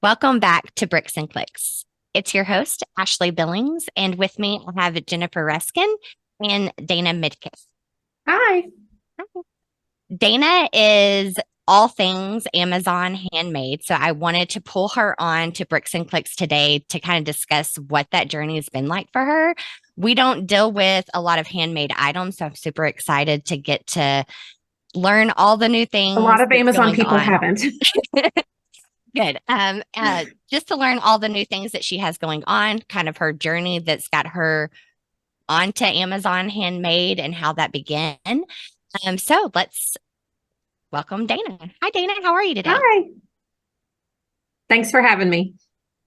Welcome back to Bricks and Clicks. It's your host, Ashley Billings, and with me I have Jennifer Ruskin and Dana Midkiff. Hi. Dana is all things Amazon handmade, so I wanted to pull her on to Bricks and Clicks today to kind of discuss what that journey has been like for her. We don't deal with a lot of handmade items, so I'm super excited to get to learn all the new A lot things of that's Amazon going people on. haven't. Good. Just to learn all the new things that she has going on, kind of her journey that's got her onto Amazon Handmade and how that began. So let's welcome Dana. Hi, Dana. How are you today? Hi. Thanks for having me.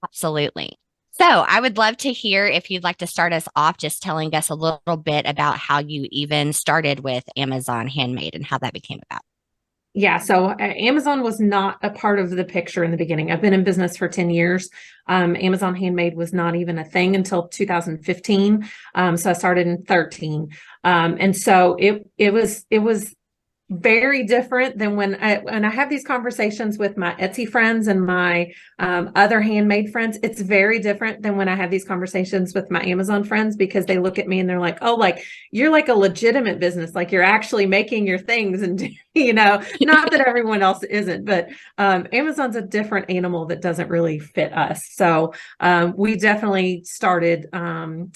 Absolutely. So I would love to hear if you'd like to start us off just telling us a little bit about how you even started with Amazon Handmade and how that became about. Yeah, so Amazon was not a part of the picture in the beginning. I've been in business for 10 years. Amazon Handmade was not even a thing until 2015. So I started in 13. And so it was very different than when I have these conversations with my Etsy friends and my other handmade friends. It's very different than when I have these conversations with my Amazon friends, because they look at me and they're like, "Oh, like you're like a legitimate business, like you're actually making your things." And not that everyone else isn't, but Amazon's a different animal that doesn't really fit us. So we definitely started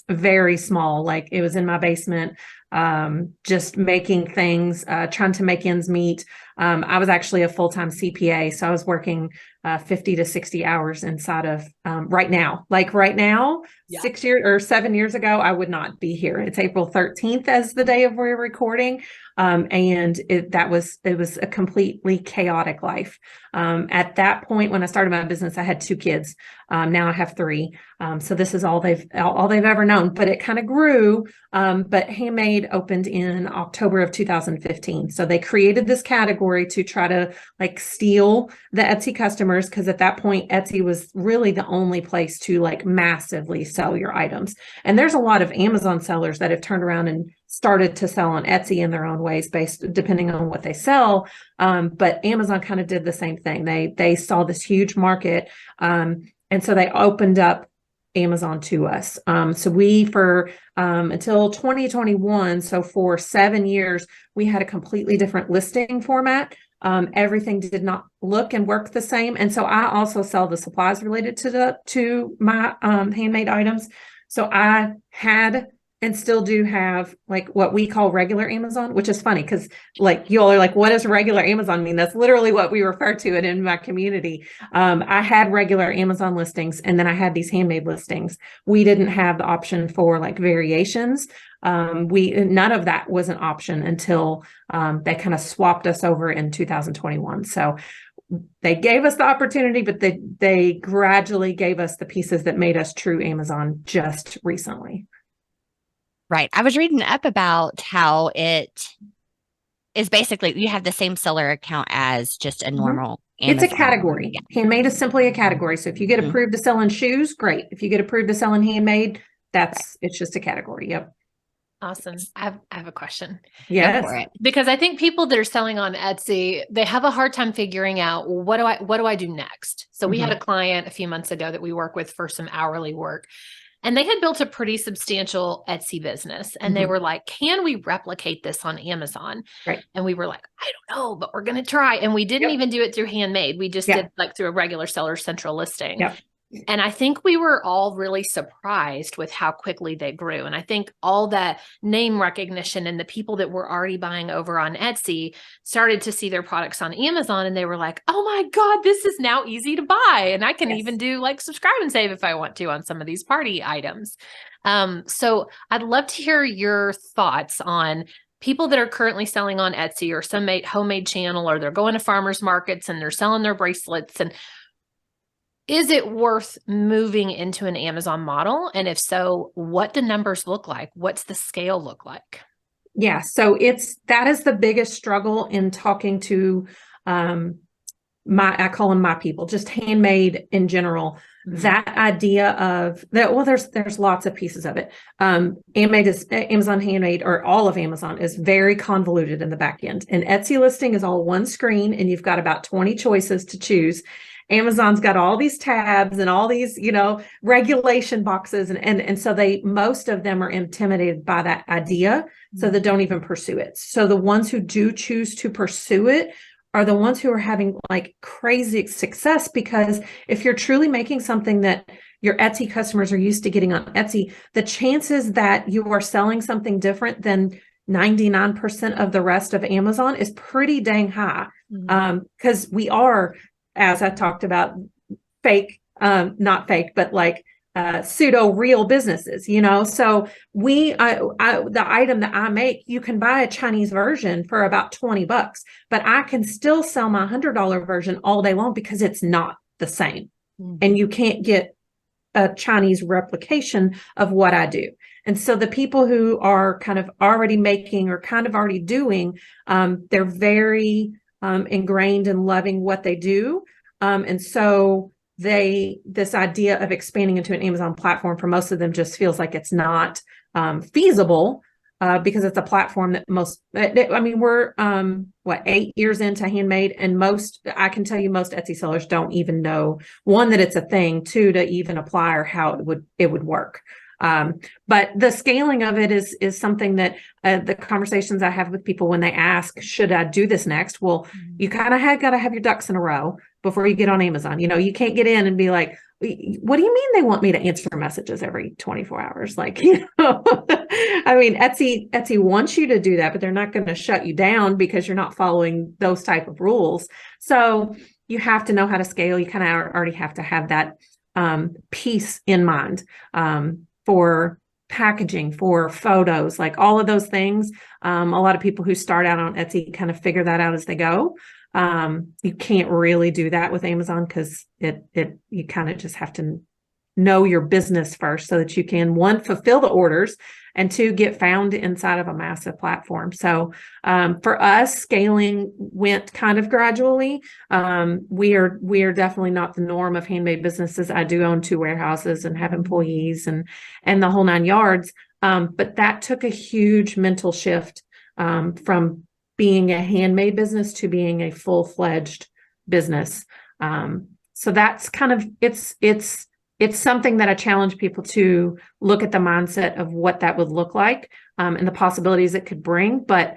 very small. Like it was in my basement, just making things, trying to make ends meet. I was actually a full-time CPA, so I was working 50 to 60 hours inside of right now. Like right now, Yeah. 6 years or 7 years ago, I would not be here. It's April 13th as the day of we're recording. And it was a completely chaotic life. At that point, when I started my business, I had two kids. Now I have three. So this is all they've ever known, but it kind of grew. But Handmade opened in October of 2015. So they created this category to try to like steal the Etsy customers, because at that point, Etsy was really the only place to like massively sell your items. And there's a lot of Amazon sellers that have turned around and started to sell on Etsy in their own ways, based depending on what they sell. But Amazon kind of did the same thing. They saw this huge market, and so they opened up Amazon to us. So we for until 2021, so for 7 years, we had a completely different listing format. Everything did not look and work the same. And so I also sell the supplies related to my handmade items. So I had and still do have like what we call regular Amazon, which is funny because like you all are like, what does regular Amazon mean? That's literally what we refer to it in my community. I had regular Amazon listings, and then I had these handmade listings. We didn't have the option for like variations. None of that was an option until they kind of swapped us over in 2021. So they gave us the opportunity, but they gradually gave us the pieces that made us true Amazon just recently. Right. I was reading up about how it is basically you have the same seller account as just a Mhm. normal It's a Amazon. category. Handmade is simply a category. So if you get Mhm. approved to sell in shoes, great. If you get approved to sell in handmade, Right. it's just a category. Yep. Awesome. I have a question Go for Yes. it. because I think people that are selling on Etsy, they have a hard time figuring out, well, what do I do next? So we had a client a few months ago that we work with for some hourly work, and they had built a pretty substantial Etsy business, and they Mhm. were like, "Can we replicate this on Amazon?" Right. And we were like, "I don't know, but we're going to try." And we didn't Yep. even do it through Handmade. We just Yeah. did like through a regular Seller Central listing. Yep. And I think we were all really surprised with how quickly they grew. And I think all that name recognition and the people that were already buying over on Etsy started to see their products on Amazon, and they were like, "Oh my God, this is now easy to buy. And I can Yes. even do like subscribe and save if I want to on some of these party items." So I'd love to hear your thoughts on people that are currently selling on Etsy or some homemade channel, or they're going to farmers markets and they're selling their bracelets. And is it worth moving into an Amazon model? And if so, what do numbers look like? What's the scale look like? Yeah. So that is the biggest struggle in talking to I call them my people, just handmade in general. Mhm. That idea of that, well, there's lots of pieces of it. Amazon Handmade, or all of Amazon, is very convoluted in the back end. An Etsy listing is all one screen, and you've got about 20 choices to choose. Amazon's got all these tabs and all these, regulation boxes. And so most of them are intimidated by that idea. So they don't even pursue it. So the ones who do choose to pursue it are the ones who are having like crazy success, because if you're truly making something that your Etsy customers are used to getting on Etsy, the chances that you are selling something different than 99% of the rest of Amazon is pretty dang high. Because we are, as I talked about, fake, not fake, but like pseudo real businesses, so the item that I make, you can buy a Chinese version for about $20, but I can still sell my $100 version all day long because it's not the same. And you can't get a Chinese replication of what I do. And so the people who are kind of already making or kind of already doing, they're very ingrained in loving what they do. And so this idea of expanding into an Amazon platform for most of them just feels like it's not feasible, because it's a platform that we're 8 years into Handmade, and I can tell you most Etsy sellers don't even know, one, that it's a thing, two, to even apply or how it would work. But the scaling of it is something that the conversations I have with people when they ask, should I do this next? Well, you kind of got to have your ducks in a row before you get on Amazon. You can't get in and be like, what do you mean they want me to answer messages every 24 hours? Like, I mean, Etsy wants you to do that, but they're not going to shut you down because you're not following those type of rules. So you have to know how to scale. You kind of already have to have that piece in mind. For packaging, for photos, like all of those things. A lot of people who start out on Etsy kind of figure that out as they go. You can't really do that with Amazon because you kind of just have to know your business first so that you can, one, fulfill the orders, and two, get found inside of a massive platform. So for us, scaling went kind of gradually. We are definitely not the norm of handmade businesses. I do own 2 warehouses and have employees and the whole 9 yards. But that took a huge mental shift from being a handmade business to being a full-fledged business. So that's kind of, it's something that I challenge people to look at the mindset of what that would look like, and the possibilities it could bring, but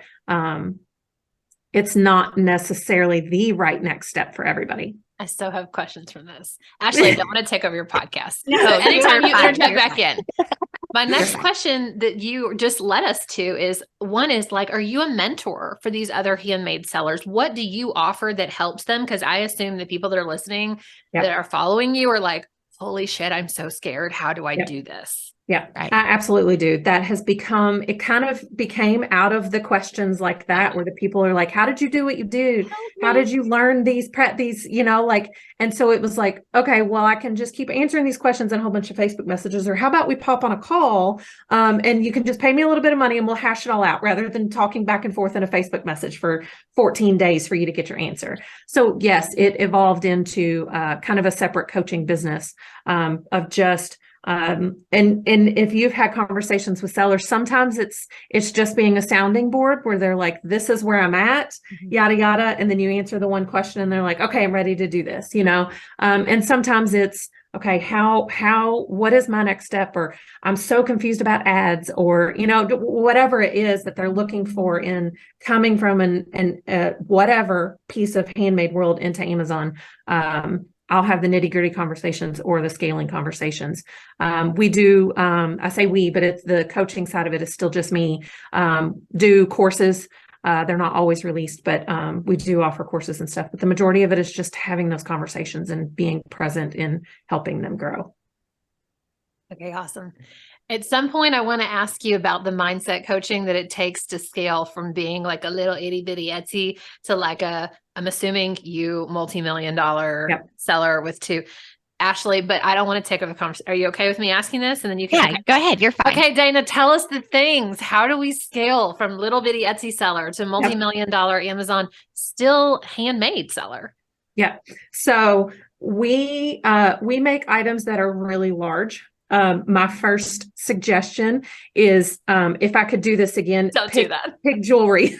it's not necessarily the right next step for everybody. I still have questions from this. Ashley, I don't want to take over your podcast. No, so anytime you interject back fine. in. My next question that you just led us to is, one is like, are you a mentor for these other handmade sellers? What do you offer that helps them? Because I assume the people that are listening that are following you are like, holy shit, I'm so scared. How do I do this? Yeah, right. I absolutely do. That has become, it kind of became out of the questions like that, where the people are like, how did you do what you do? How did you learn these, and so it was like, okay, well, I can just keep answering these questions in a whole bunch of Facebook messages, or how about we pop on a call, and you can just pay me a little bit of money and we'll hash it all out, rather than talking back and forth in a Facebook message for 14 days for you to get your answer. So yes, it evolved into kind of a separate coaching business of just, and if you've had conversations with sellers, sometimes it's just being a sounding board where they're like, this is where I'm at, yada, yada. And then you answer the one question and they're like, okay, I'm ready to do this, and sometimes it's, okay, what is my next step? Or I'm so confused about ads, or, whatever it is that they're looking for in coming from an whatever piece of handmade world into Amazon. I'll have the nitty-gritty conversations or the scaling conversations. We do, I say we, but it's the coaching side of it is still just me. Do courses. They're not always released, but we do offer courses and stuff. But the majority of it is just having those conversations and being present in helping them grow. Okay, awesome. At some point, I want to ask you about the mindset coaching that it takes to scale from being like a little itty bitty Etsy to like I'm assuming you multi-million-dollar seller with 2. Ashley, but I don't want to take over the conversation. Are you okay with me asking this? And then you can go ahead. You're fine. Okay, Dana, tell us the things. How do we scale from little bitty Etsy seller to multi-million-dollar Amazon still handmade seller? Yeah. So we make items that are really large. My first suggestion is, if I could do this again, Don't do that. Pick jewelry.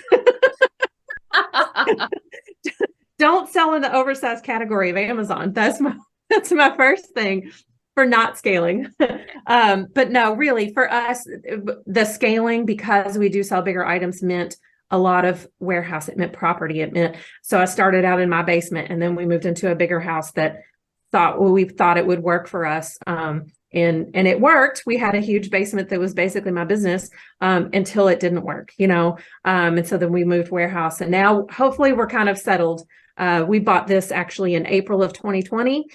don't sell in the oversized category of Amazon. That's my first thing for not scaling. But no, really for us, the scaling, because we do sell bigger items, meant a lot of warehouse. It meant property. It meant, so I started out in my basement, and then we moved into a bigger house that we thought it would work for us. And it worked. We had a huge basement that was basically my business, until it didn't work, and so then we moved warehouse, and now hopefully we're kind of settled. We bought this actually in April of 2020.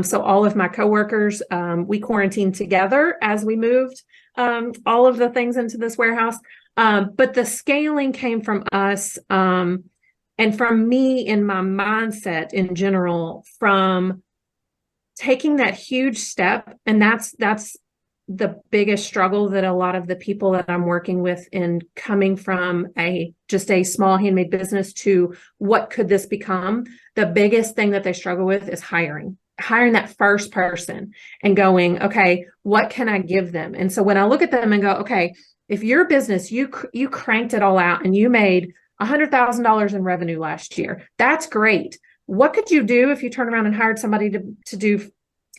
So all of my coworkers, we quarantined together as we moved all of the things into this warehouse. But the scaling came from us, and from me in my mindset in general, from taking that huge step. And that's the biggest struggle that a lot of the people that I'm working with in coming from just a small handmade business to what could this become. The biggest thing that they struggle with is hiring that first person and going, okay, what can I give them? And so when I look at them and go, okay, if your business, you cranked it all out and you made $100,000 in revenue last year, that's great. What could you do if you turn around and hired somebody to do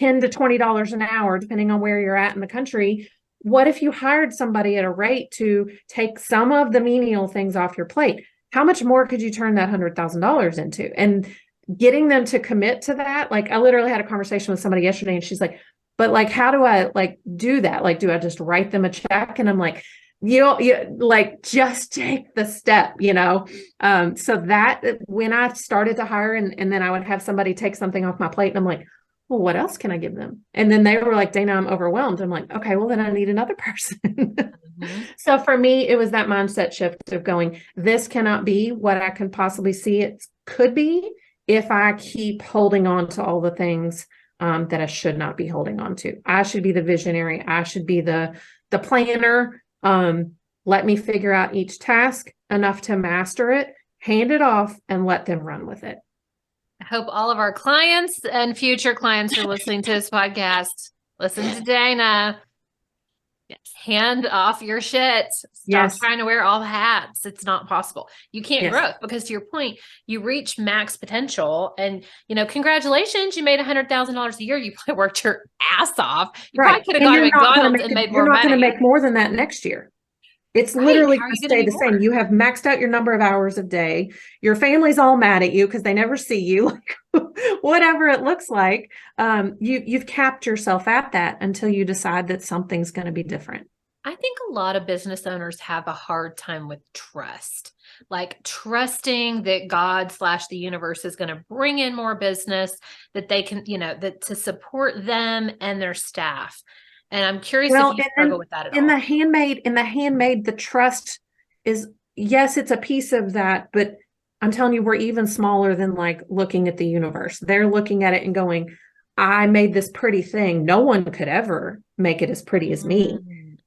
$10 to $20 an hour, depending on where you're at in the country? What if you hired somebody at a rate to take some of the menial things off your plate? How much more could you turn that $100,000 into? And getting them to commit to that. Like, I literally had a conversation with somebody yesterday, and she's like, but like, how do I do that? Like, do I just write them a check? And I'm like, you like, just take the step, so that when I started to hire, and then I would have somebody take something off my plate, and I'm like, well, what else can I give them? And then they were like, Dana, I'm overwhelmed. I'm like, okay, well, then I need another person. Mm-hmm. So for me, it was that mindset shift of going, this cannot be what I can possibly see it could be if I keep holding on to all the things that I should not be holding on to. I should be the visionary. I should be the planner. Let me figure out each task enough to master it, hand it off, and let them run with it. I hope all of our clients and future clients are listening to this podcast. Listen to Dana. Yes. Hand off your shit. Stop trying to wear all the hats. It's not possible. You can't grow, because to your point, you reach max potential, and congratulations, you made $100,000 a year. You probably worked your ass off. You probably could have gone to McDonald's and made more money. You're not going to make more than that next year. It's literally going to stay the same. You have maxed out your number of hours a day. Your family's all mad at you because they never see you. Whatever it looks like, you've capped yourself at that until you decide that something's going to be different. I think a lot of business owners have a hard time with trust, like trusting that God/the universe is going to bring in more business, that they can, that to support them and their staff. And I'm curious if you struggle with that at all. In the handmade, the trust is, yes, it's a piece of that, but I'm telling you, we're even smaller than like looking at the universe. They're looking at it and going, I made this pretty thing. No one could ever make it as pretty as me,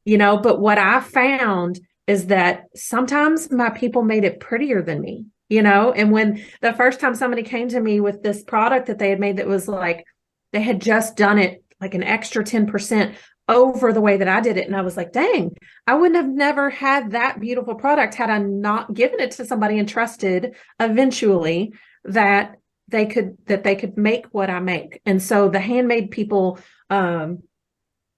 but what I found is that sometimes my people made it prettier than me, and when the first time somebody came to me with this product that they had made, that was like, they had just done it like an extra 10% over the way that I did it. And I was like, dang, I wouldn't have never had that beautiful product had I not given it to somebody and trusted eventually that they could make what I make. And so the handmade people, that's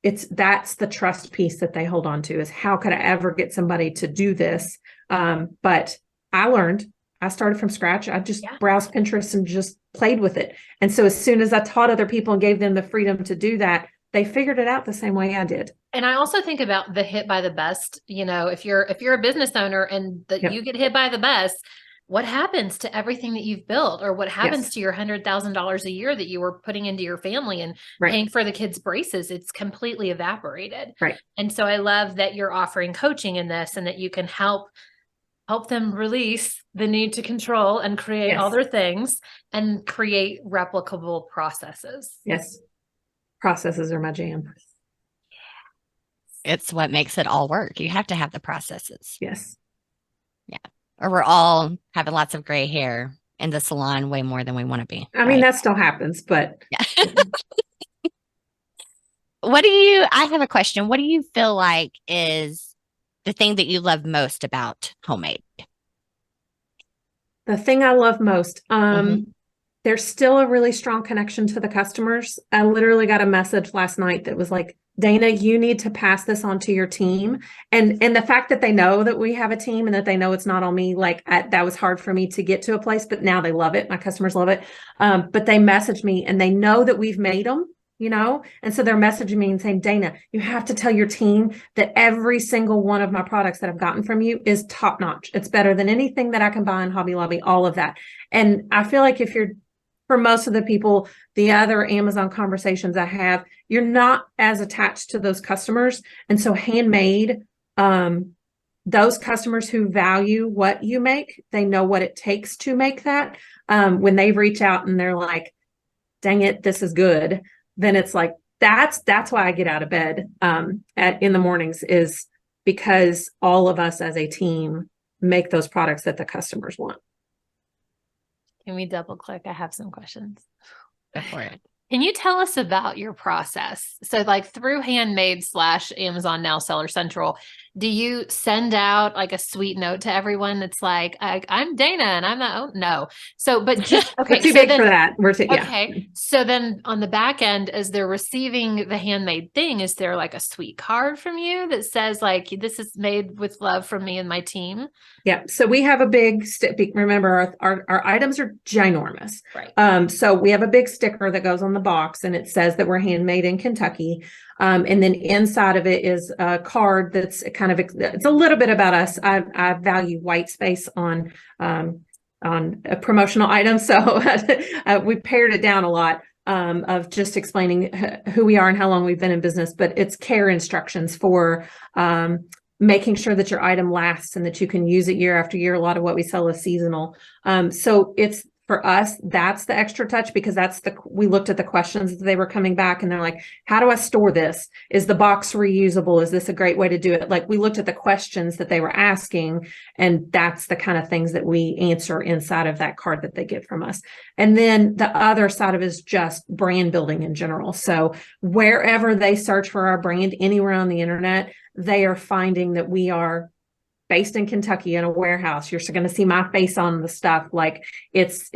the trust piece that they hold on to, is how could I ever get somebody to do this? But I started from scratch. I just browsed Pinterest and just played with it. And so as soon as I taught other people and gave them the freedom to do that, they figured it out the same way I did. And I also think about the hit by the best. If you're a business owner and you get hit by the best, what happens to everything that you've built, or what happens to your $100,000 a year that you were putting into your family and paying for the kids' braces? It's completely evaporated. Right. And so I love that you're offering coaching in this, and that you can help them release the need to control and create all their things and create replicable processes. Yes. Processes are my jam. It's what makes it all work. You have to have the processes. Yes. Yeah. Or we're all having lots of gray hair in the salon way more than we want to be. I mean, that still happens, but. Yeah. I have a question. What do you feel like is the thing that you love most about Homemade? The thing I love most, Mhm. there's still a really strong connection to the customers. I literally got a message last night that was like, Dana, you need to pass this on to your team. And the fact that they know that we have a team and that they know it's not on me, like that was hard for me to get to a place, but now they love it. My customers love it. But they message me and they know that we've made them, and so they're messaging me and saying, Dana, you have to tell your team that every single one of my products that I've gotten from you is top notch. It's better than anything that I can buy in Hobby Lobby, all of that. And I feel like for most of the people, the other Amazon conversations I have, you're not as attached to those customers. And so Handmade, those customers who value what you make, they know what it takes to make that. When they reach out and they're like, dang it, this is good, then it's like, that's why I get out of bed in the mornings, is because all of us as a team make those products that the customers want. Can we double click? I have some questions. Go for it. Can you tell us about your process? So like through Handmade / Amazon Now Seller Central, do you send out like a sweet note to everyone that's like, I'm Dana and I'm not, no. So, but just, okay. We're too big for that. Yeah. Okay. So then on the back end, as they're receiving the handmade thing, is there like a sweet card from you that says like, this is made with love from me and my team? Yeah. So we have a big remember our items are ginormous. Right. So we have a big sticker that goes on the box and it says that we're handmade in Kentucky. And then inside of it is a card that's it's a little bit about us. I value white space on a promotional item. So we pared it down a lot of just explaining who we are and how long we've been in business, but it's care instructions for making sure that your item lasts and that you can use it year after year. A lot of what we sell is seasonal. So it's, for us, that's the extra touch, because we looked at the questions that they were coming back and they're like, how do I store this? Is the box reusable? Is this a great way to do it? Like, we looked at the questions that they were asking, and that's the kind of things that we answer inside of that card that they get from us. And then the other side of it is just brand building in general. So wherever they search for our brand, anywhere on the internet, they are finding that we are based in Kentucky in a warehouse. You're going to see my face on the stuff. Like, it's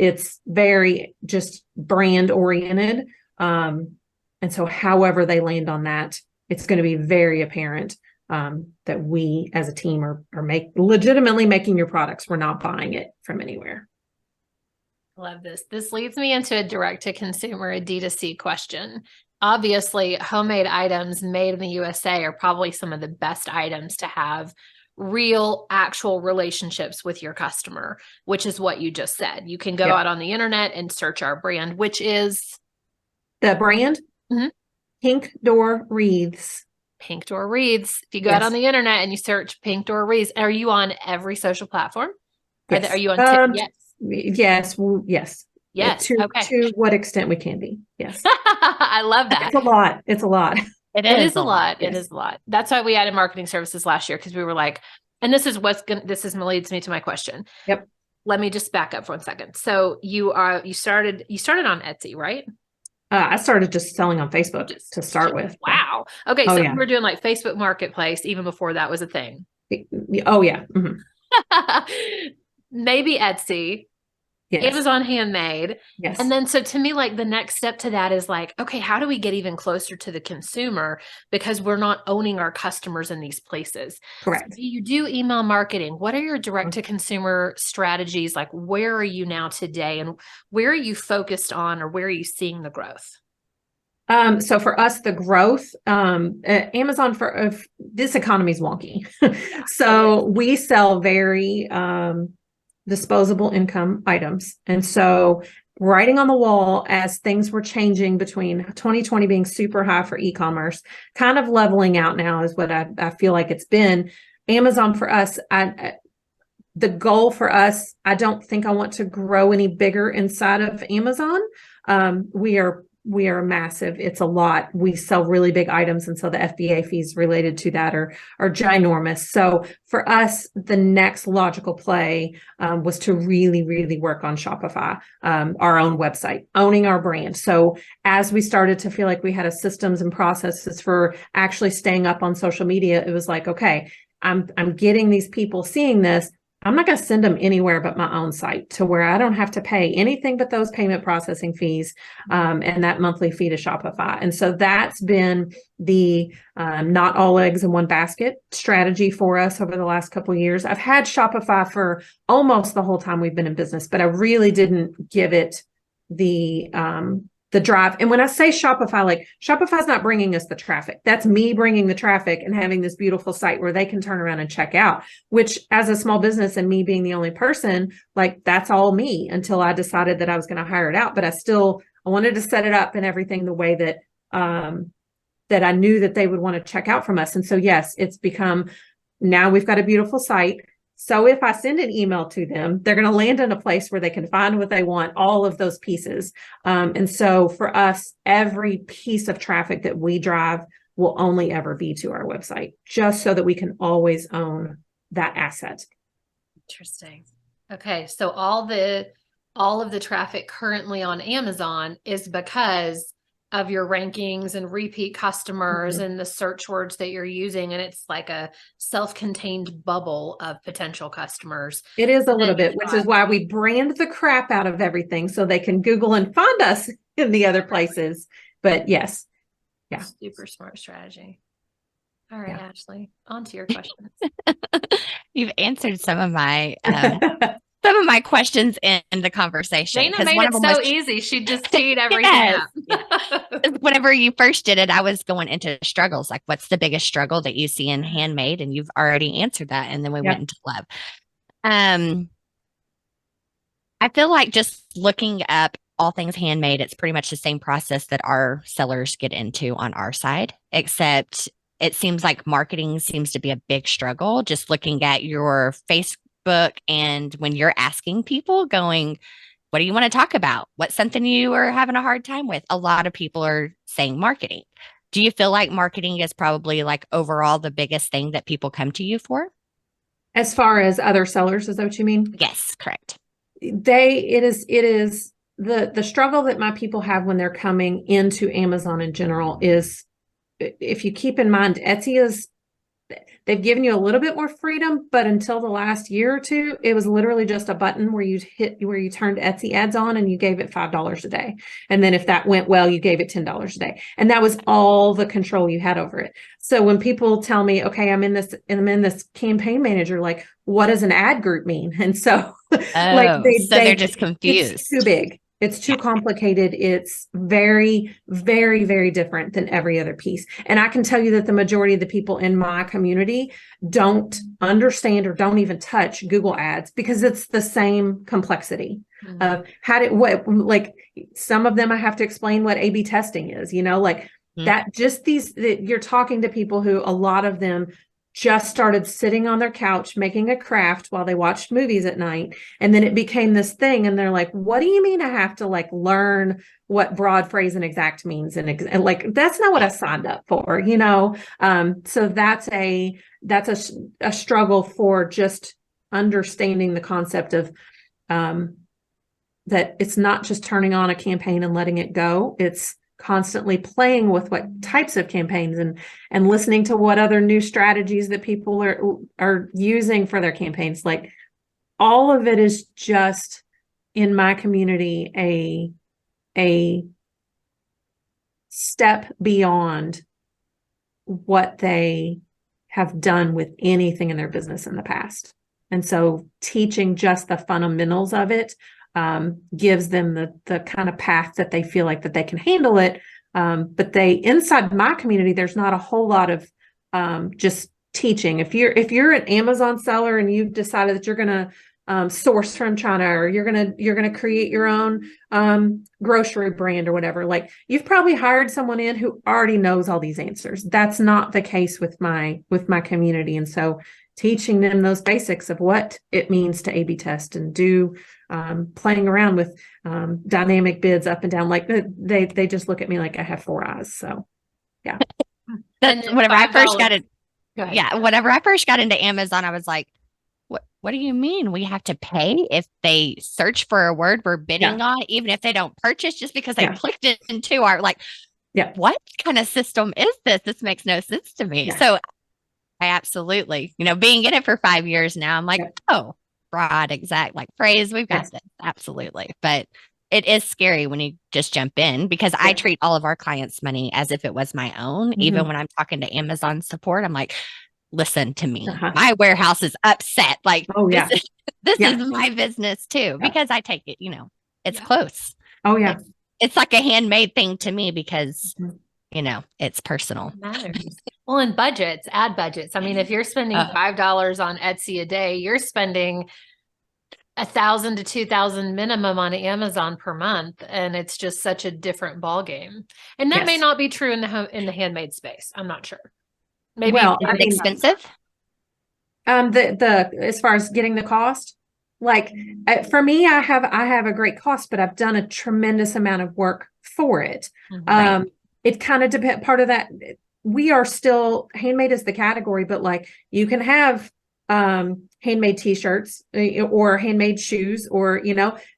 very just brand oriented. And so however they land on that, it's going to be very apparent that we as a team are legitimately making your products. We're not buying it from anywhere. Love this. This leads me into a direct to consumer, a D2C question. Obviously, homemade items made in the USA are probably some of the best items to have real, actual relationships with your customer, which is what you just said. You can go out on the internet and search our brand, which is the brand Pink Door Wreaths. Pink Door Wreaths. If you go out on the internet and you search Pink Door Wreaths, are you on every social platform? Yes. Are you on TikTok? Yes. Yes. Yes. To what extent we can be. Yes. I love that. It's a lot. It's a lot. It is a lot. Yes. It is a lot. That's why we added marketing services last year, because we were like, and this leads me to my question. Yep. Let me just back up for 1 second. So you started on Etsy, right? I started just selling on Facebook to start with. Wow. Okay. So we were doing like Facebook Marketplace even before that was a thing. Oh yeah. Mm-hmm. Maybe Etsy. Yes. Amazon Handmade. Yes. And then, so to me, like the next step to that is like, okay, how do we get even closer to the consumer? Because we're not owning our customers in these places. Correct. So you do email marketing. What are your direct to consumer strategies? Like, where are you now today, and where are you focused on, or where are you seeing the growth? So for us, the growth, Amazon this economy is wonky. So we sell very, disposable income items. And so writing on the wall, as things were changing between 2020 being super high for e-commerce, kind of leveling out now is what I feel like it's been. Amazon for us, the goal for us, I don't think I want to grow any bigger inside of Amazon. We are massive. It's a lot. We sell really big items. And so the FBA fees related to that are ginormous. So for us, the next logical play was to really, really work on Shopify, our own website, owning our brand. So as we started to feel like we had a systems and processes for actually staying up on social media, it was like, okay, I'm getting these people seeing this. I'm not going to send them anywhere but my own site, to where I don't have to pay anything but those payment processing fees and that monthly fee to Shopify. And so that's been the not all eggs in one basket strategy for us over the last couple of years. I've had Shopify for almost the whole time we've been in business, but I really didn't give it the drive. And when I say Shopify, like, Shopify's not bringing us the traffic. That's me bringing the traffic and having this beautiful site where they can turn around and check out, which, as a small business and me being the only person, like, that's all me until I decided that I was going to hire it out. But I wanted to set it up and everything the way that that I knew that they would want to check out from us. And so, yes, it's become, now we've got a beautiful site. So if I send an email to them, they're going to land in a place where they can find what they want, all of those pieces. And so for us, every piece of traffic that we drive will only ever be to our website, just so that we can always own that asset. Interesting. Okay. So all of the traffic currently on Amazon is because of your rankings and repeat customers and the search words that you're using. And it's like a self-contained bubble of potential customers. It is a little bit, which is why we brand the crap out of everything so they can Google and find us in the other places. But yes. Yeah. Super smart strategy. All right, yeah. Ashley, on to your questions. You've answered some of my questions in the conversation. Dana made it so easy. She just teed everything up. Whenever you first did it, I was going into struggles. Like, what's the biggest struggle that you see in Handmade? And you've already answered that. And then we went into love. I feel like just looking up all things Handmade, it's pretty much the same process that our sellers get into on our side, except it seems like marketing seems to be a big struggle. Just looking at your Facebook, and when you're asking people going, what do you want to talk about? What's something you are having a hard time with? A lot of people are saying marketing. Do you feel like marketing is probably, like, overall the biggest thing that people come to you for? As far as other sellers, is that what you mean? Yes, correct. It is the struggle that my people have when they're coming into Amazon in general is, if you keep in mind, they've given you a little bit more freedom, but until the last year or two, it was literally just a button where you turned Etsy ads on and you gave it $5 a day. And then if that went well, you gave it $10 a day. And that was all the control you had over it. So when people tell me, okay, I'm in this campaign manager, like, what does an ad group mean? And so they're just confused. It's too big. It's too complicated. It's very, very, very different than every other piece. And I can tell you that the majority of the people in my community don't understand or don't even touch Google ads, because it's the same complexity of some of them I have to explain what A/B testing is, that you're talking to people who, a lot of them just started sitting on their couch making a craft while they watched movies at night. And then it became this thing. And they're like, what do you mean I have to learn what broad, phrase, and exact means? And that's not what I signed up for, So that's a struggle for just understanding the concept of that it's not just turning on a campaign and letting it go. It's constantly playing with what types of campaigns and listening to what other new strategies that people are using for their campaigns. Like, all of it is just, in my community, a step beyond what they have done with anything in their business in the past. And so teaching just the fundamentals of it gives them the kind of path that they feel like that they can handle it. But inside my community, there's not a whole lot of just teaching. If you're an Amazon seller and you've decided that you're going to source from China, or you're going to create your own grocery brand or whatever, like, you've probably hired someone in who already knows all these answers. That's not the case with my community. And so teaching them those basics of what it means to A/B test and do playing around with dynamic bids up and down, like, they just look at me like I have 4 eyes. So yeah. Whenever I first got into Amazon, I was like, what do you mean we have to pay if they search for a word we're bidding on, even if they don't purchase, just because they clicked it into our, what kind of system is this? This makes no sense to me. So I absolutely, being in it for 5 years now, I'm like, oh, broad, exact like phrase. We've got Yes. this. Absolutely. But it is scary when you just jump in because I Yes. treat all of our clients' money as if it was my own. Even when I'm talking to Amazon support, I'm like, listen to me. My warehouse is upset. Like Oh, yeah. this is my business too, because I take it, it's close. Oh, yeah. It's like a handmade thing to me because, it's personal. It matters. Well, and budgets, ad budgets. I mean, if you're spending $5 on Etsy a day, you're spending 1,000 to 2,000 minimum on Amazon per month, and it's just such a different ball game. And that may not be true in the handmade space. I'm not sure. Maybe well, is it expensive? The as far as getting the cost, like for me, I have a great cost, but I've done a tremendous amount of work for it. Right. It kind of depends. Part of that, we are still handmade is the category, but like you can have handmade t-shirts or handmade shoes or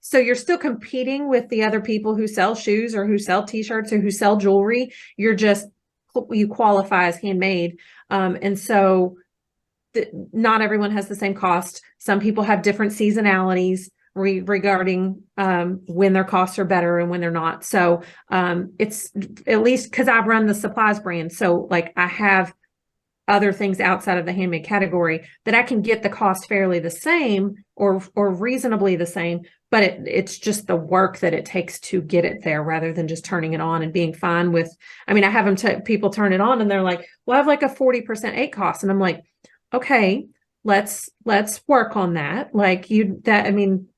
so you're still competing with the other people who sell shoes or who sell t-shirts or who sell jewelry. You qualify as handmade, and so not everyone has the same cost. Some people have different seasonalities regarding when their costs are better and when they're not. So it's at least because I've run the supplies brand, so like I have other things outside of the handmade category that I can get the cost fairly the same or reasonably the same, but it's just the work that it takes to get it there rather than just turning it on and being fine with. I mean, I have people turn it on and they're like, well, I have like a 40% eight cost. And I'm like, okay, let's work on that. Like I mean,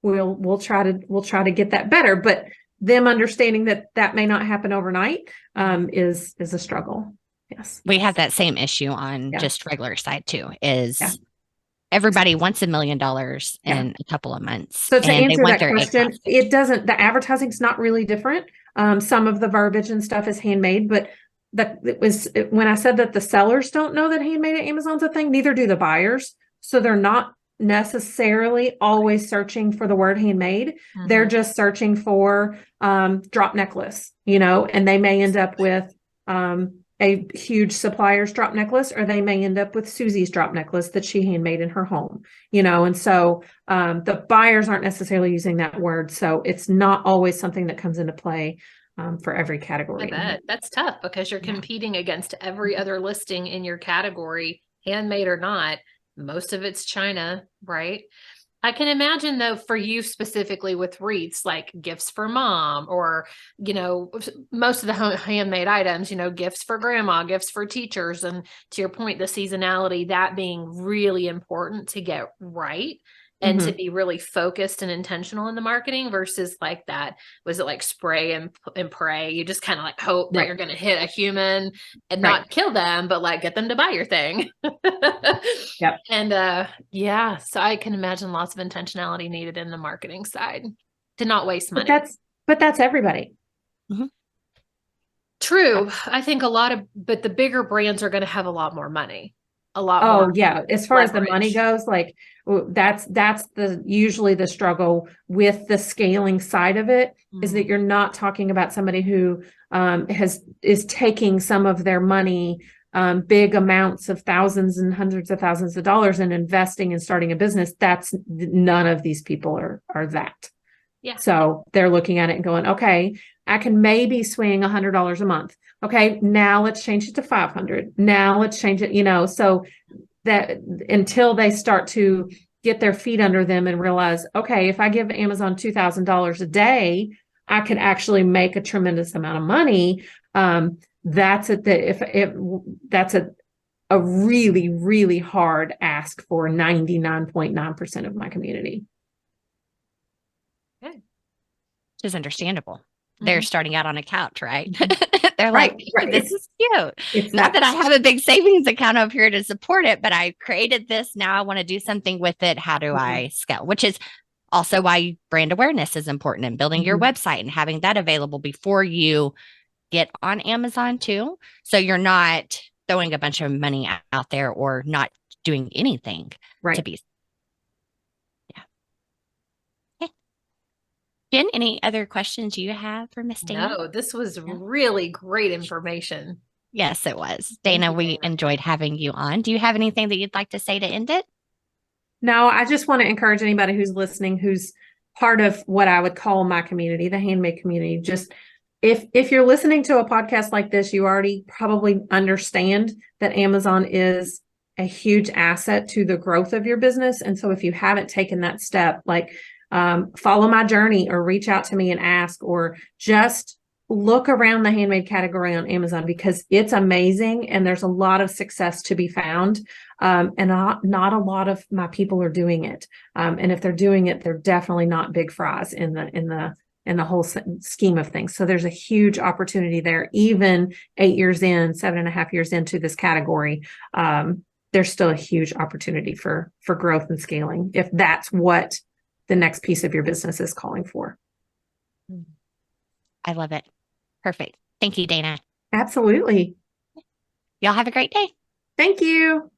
we'll try to get that better, but them understanding that may not happen overnight is a struggle. Yes. We have that same issue on just regular side too, is everybody wants $1 million in a couple of months. So to answer that question, the advertising's not really different. Some of the verbiage and stuff is handmade, but when I said that the sellers don't know that handmade at Amazon's a thing, neither do the buyers. So they're not necessarily always searching for the word handmade. They're just searching for drop necklace, and they may end up with a huge supplier's drop necklace, or they may end up with Susie's drop necklace that she handmade in her home, and so the buyers aren't necessarily using that word. So it's not always something that comes into play for every category. I bet that's tough because you're competing against every other listing in your category, handmade or not. Most of it's China, right? I can imagine though, for you specifically with wreaths, like gifts for mom or, most of the handmade items, gifts for grandma, gifts for teachers. And to your point, the seasonality, that being really important to get right and to be really focused and intentional in the marketing versus like that. Was it like spray and pray? You just kind of like hope that you're going to hit a human and not kill them, but like get them to buy your thing. Yep. And so I can imagine lots of intentionality needed in the marketing side to not waste money. But that's everybody. True. I think but the bigger brands are going to have a lot more money. A lot more. Oh yeah. As far as the money goes, like that's usually the struggle with the scaling side of it is that you're not talking about somebody who is taking some of their money, big amounts of thousands and hundreds of thousands of dollars and investing and starting a business. None of these people are that. Yeah. So they're looking at it and going, okay, I can maybe swing $100 a month. Okay, now let's change it to 500. Now let's change it, so that until they start to get their feet under them and realize, okay, if I give Amazon $2,000 a day, I can actually make a tremendous amount of money. That's a really, really hard ask for 99.9% of my community. Okay. Which is understandable. They're starting out on a couch, right? They're right. This is cute. It's not that I have a big savings account up here to support it, but I created this. Now I want to do something with it. How do I scale? Which is also why brand awareness is important and building your website and having that available before you get on Amazon too. So you're not throwing a bunch of money out there or not doing anything to be. Jen, any other questions you have for Miss Dana? No, this was really great information. Yes, it was. Dana, we enjoyed having you on. Do you have anything that you'd like to say to end it? No, I just want to encourage anybody who's listening, who's part of what I would call my community, the handmade community. Just if you're listening to a podcast like this, you already probably understand that Amazon is a huge asset to the growth of your business. And so if you haven't taken that step, like follow my journey or reach out to me and ask, or just look around the handmade category on Amazon, because it's amazing and there's a lot of success to be found. And not a lot of my people are doing it. And if they're doing it, they're definitely not big fries in the whole scheme of things. So there's a huge opportunity there. Even 8 years in, 7.5 years into this category, there's still a huge opportunity for growth and scaling, if that's what the next piece of your business is calling for. I love it. Perfect. Thank you, Dana. Absolutely. Y'all have a great day. Thank you.